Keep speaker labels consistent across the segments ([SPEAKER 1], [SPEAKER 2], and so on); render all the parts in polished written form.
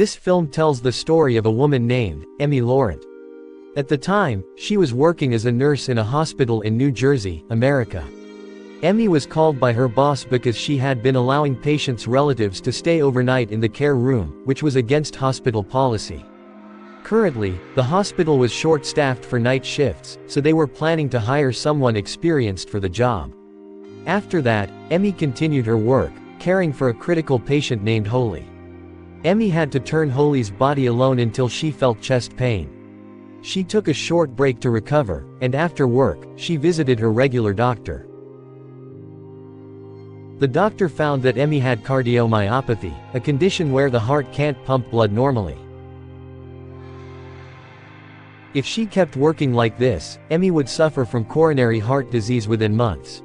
[SPEAKER 1] This film tells the story of a woman named Amy Loughren. At the time, she was working as a nurse in a hospital in New Jersey, America. Amy was called by her boss because she had been allowing patients' relatives to stay overnight in the care room, which was against hospital policy. Currently, the hospital was short-staffed for night shifts, so they were planning to hire someone experienced for the job. After that, Amy continued her work, caring for a critical patient named Holly. Amy had to turn Holly's body alone until she felt chest pain. She took a short break to recover, and after work, she visited her regular doctor. The doctor found that Amy had cardiomyopathy, a condition where the heart can't pump blood normally. If she kept working like this, Amy would suffer from coronary heart disease within months.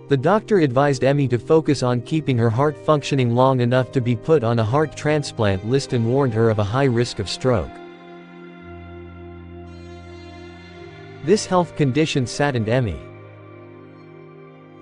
[SPEAKER 1] The doctor advised Amy to focus on keeping her heart functioning long enough to be put on a heart transplant list and warned her of a high risk of stroke. This health condition saddened Amy.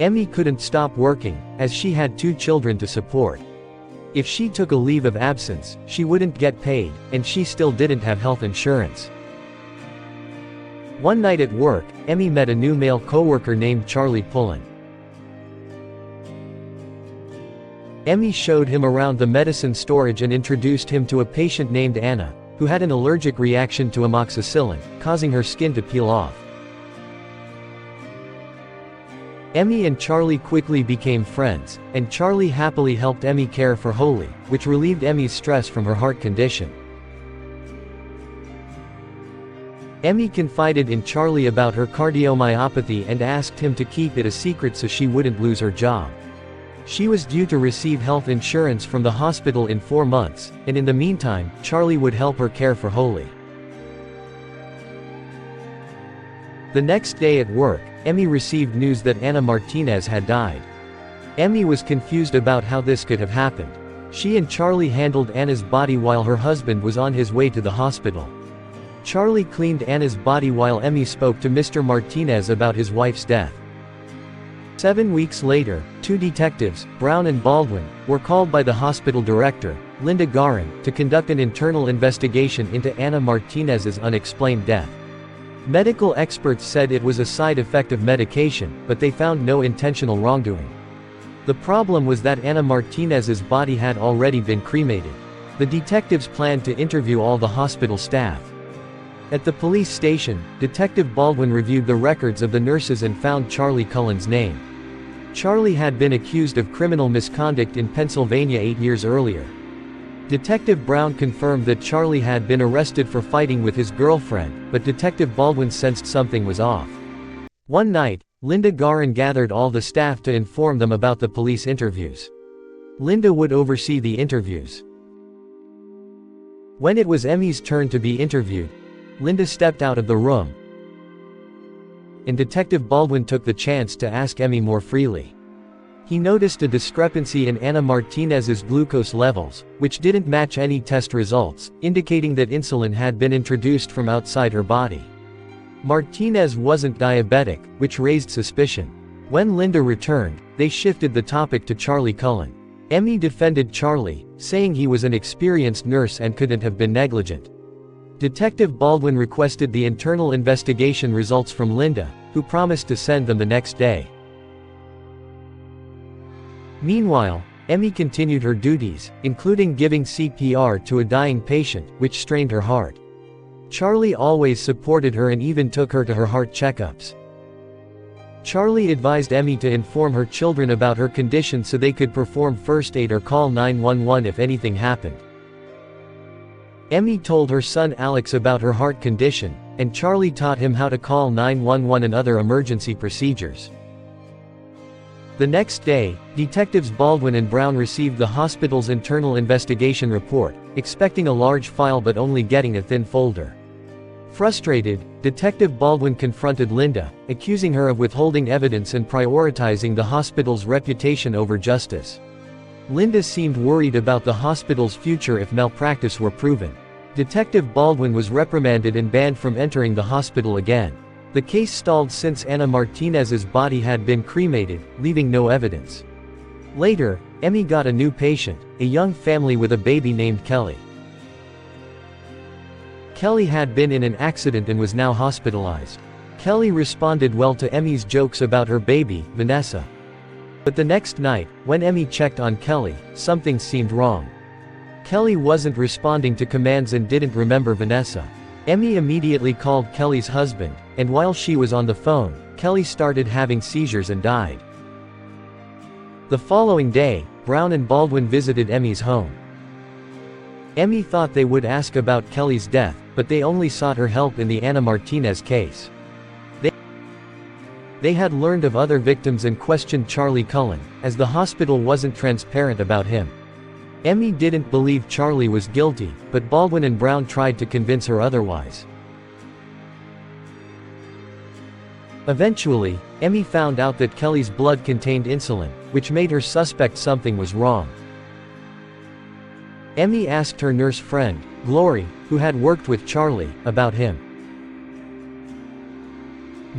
[SPEAKER 1] Amy couldn't stop working, as she had 2 children to support. If she took a leave of absence, she wouldn't get paid, and she still didn't have health insurance. One night at work, Amy met a new male coworker named Charlie Cullen. Amy showed him around the medicine storage and introduced him to a patient named Anna, who had an allergic reaction to amoxicillin, causing her skin to peel off. Amy and Charlie quickly became friends, and Charlie happily helped Amy care for Holly, which relieved Amy's stress from her heart condition. Amy confided in Charlie about her cardiomyopathy and asked him to keep it a secret so she wouldn't lose her job. She was due to receive health insurance from the hospital in 4 months, and in the meantime, Charlie would help her care for Holly. The next day at work, Amy received news that Anna Martinez had died. Amy was confused about how this could have happened. She and Charlie handled Anna's body while her husband was on his way to the hospital. Charlie cleaned Anna's body while Amy spoke to Mr. Martinez about his wife's death. 7 weeks later, 2 detectives, Brown and Baldwin, were called by the hospital director, Linda Loughren, to conduct an internal investigation into Anna Martinez's unexplained death. Medical experts said it was a side effect of medication, but they found no intentional wrongdoing. The problem was that Anna Martinez's body had already been cremated. The detectives planned to interview all the hospital staff. At the police station, Detective Baldwin reviewed the records of the nurses and found Charlie Cullen's name. Charlie had been accused of criminal misconduct in Pennsylvania 8 years earlier. Detective Brown confirmed that Charlie had been arrested for fighting with his girlfriend, but Detective Baldwin sensed something was off. One night, Linda Loughren gathered all the staff to inform them about the police interviews. Linda would oversee the interviews. When it was Amy's turn to be interviewed, Linda stepped out of the room, and Detective Baldwin took the chance to ask Amy more freely. He noticed a discrepancy in Anna Martinez's glucose levels, which didn't match any test results, indicating that insulin had been introduced from outside her body. Martinez wasn't diabetic, which raised suspicion. When Linda returned, they shifted the topic to Charlie Cullen. Amy defended Charlie, saying he was an experienced nurse and couldn't have been negligent. Detective Baldwin requested the internal investigation results from Linda, who promised to send them the next day. Meanwhile, Amy continued her duties, including giving CPR to a dying patient, which strained her heart. Charlie always supported her and even took her to her heart checkups. Charlie advised Amy to inform her children about her condition so they could perform first aid or call 911 if anything happened. Amy told her son Alex about her heart condition, and Charlie taught him how to call 911 and other emergency procedures. The next day, Detectives Baldwin and Brown received the hospital's internal investigation report, expecting a large file but only getting a thin folder. Frustrated, Detective Baldwin confronted Linda, accusing her of withholding evidence and prioritizing the hospital's reputation over justice. Linda seemed worried about the hospital's future if malpractice were proven. Detective Baldwin was reprimanded and banned from entering the hospital again. The case stalled since Anna Martinez's body had been cremated, leaving no evidence. Later, Amy got a new patient, a young family with a baby named Kelly. Kelly had been in an accident and was now hospitalized. Kelly responded well to Emmy's jokes about her baby, Vanessa. But the next night, when Emmy checked on Kelly, something seemed wrong. Kelly wasn't responding to commands and didn't remember Vanessa. Emmy immediately called Kelly's husband, and while she was on the phone, Kelly started having seizures and died. The following day, Brown and Baldwin visited Emmy's home. Emmy thought they would ask about Kelly's death, but they only sought her help in the Ana Martinez case. They had learned of other victims and questioned Charles Cullen, as the hospital wasn't transparent about him. Emmy didn't believe Charlie was guilty, but Baldwin and Brown tried to convince her otherwise. Eventually, Emmy found out that Kelly's blood contained insulin, which made her suspect something was wrong. Emmy asked her nurse friend, Glory, who had worked with Charlie, about him.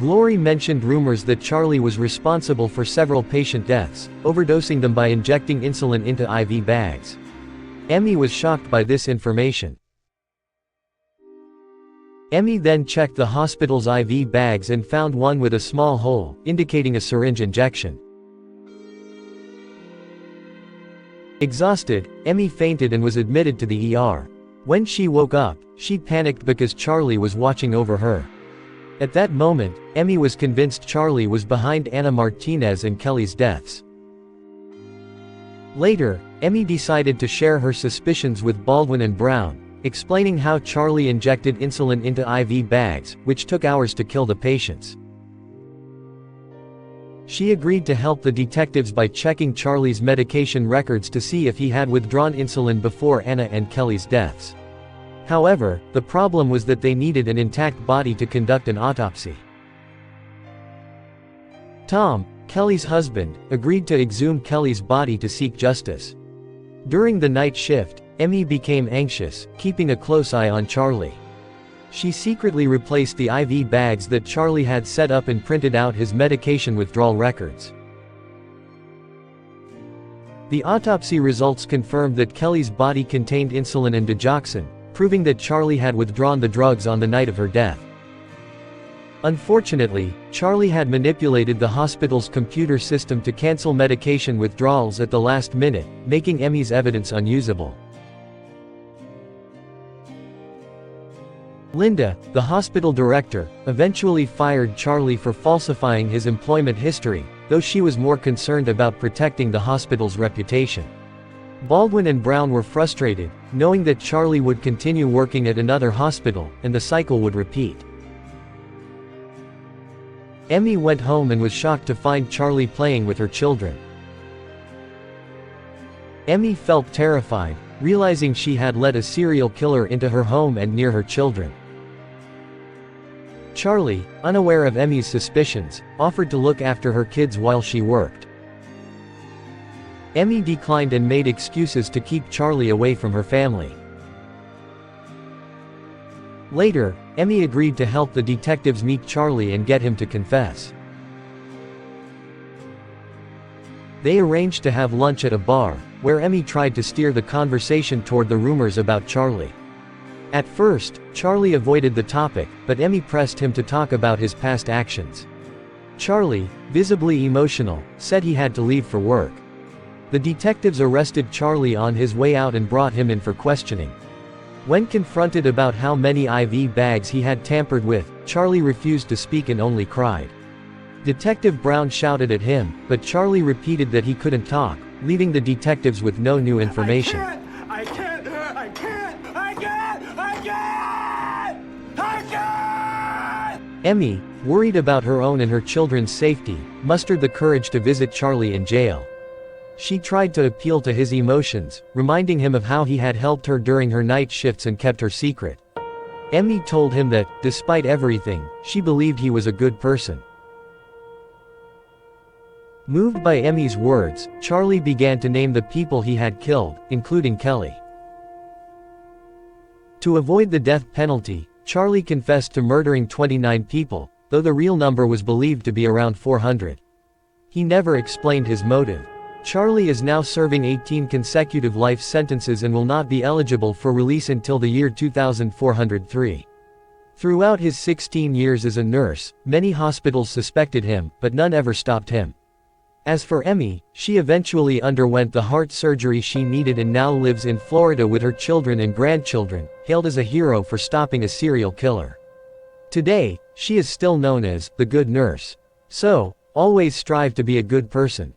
[SPEAKER 1] Glory mentioned rumors that Charlie was responsible for several patient deaths, overdosing them by injecting insulin into IV bags. Emmy was shocked by this information. Emmy then checked the hospital's IV bags and found one with a small hole, indicating a syringe injection. Exhausted, Emmy fainted and was admitted to the ER. When she woke up, she panicked because Charlie was watching over her. At that moment, Emmy was convinced Charlie was behind Ana Martinez and Kelly's deaths. Later, Emmy decided to share her suspicions with Baldwin and Brown, explaining how Charlie injected insulin into IV bags, which took hours to kill the patients. She agreed to help the detectives by checking Charlie's medication records to see if he had withdrawn insulin before Ana and Kelly's deaths. However, the problem was that they needed an intact body to conduct an autopsy. Tom, Kelly's husband, agreed to exhume Kelly's body to seek justice. During the night shift, Emmy became anxious, keeping a close eye on Charlie. She secretly replaced the IV bags that Charlie had set up and printed out his medication withdrawal records. The autopsy results confirmed that Kelly's body contained insulin and digoxin, proving that Charlie had withdrawn the drugs on the night of her death. Unfortunately, Charlie had manipulated the hospital's computer system to cancel medication withdrawals at the last minute, making Emmy's evidence unusable. Linda, the hospital director, eventually fired Charlie for falsifying his employment history, though she was more concerned about protecting the hospital's reputation. Baldwin and Brown were frustrated, knowing that Charlie would continue working at another hospital, and the cycle would repeat. Emmy went home and was shocked to find Charlie playing with her children. Emmy felt terrified, realizing she had let a serial killer into her home and near her children. Charlie, unaware of Emmy's suspicions, offered to look after her kids while she worked. Emmy declined and made excuses to keep Charlie away from her family. Later, Emmy agreed to help the detectives meet Charlie and get him to confess. They arranged to have lunch at a bar, where Emmy tried to steer the conversation toward the rumors about Charlie. At first, Charlie avoided the topic, but Emmy pressed him to talk about his past actions. Charlie, visibly emotional, said he had to leave for work. The detectives arrested Charlie on his way out and brought him in for questioning. When confronted about how many IV bags he had tampered with, Charlie refused to speak and only cried. Detective Brown shouted at him, but Charlie repeated that he couldn't talk, leaving the detectives with no new information.
[SPEAKER 2] I can't!
[SPEAKER 1] Emmy, worried about her own and her children's safety, mustered the courage to visit Charlie in jail. She tried to appeal to his emotions, reminding him of how he had helped her during her night shifts and kept her secret. Emmy told him that, despite everything, she believed he was a good person. Moved by Emmy's words, Charlie began to name the people he had killed, including Kelly. To avoid the death penalty, Charlie confessed to murdering 29 people, though the real number was believed to be around 400. He never explained his motive. Charlie is now serving 18 consecutive life sentences and will not be eligible for release until the year 2403. Throughout his 16 years as a nurse, many hospitals suspected him, but none ever stopped him. As for Amy, she eventually underwent the heart surgery she needed and now lives in Florida with her children and grandchildren, hailed as a hero for stopping a serial killer. Today, she is still known as the good nurse. So, always strive to be a good person.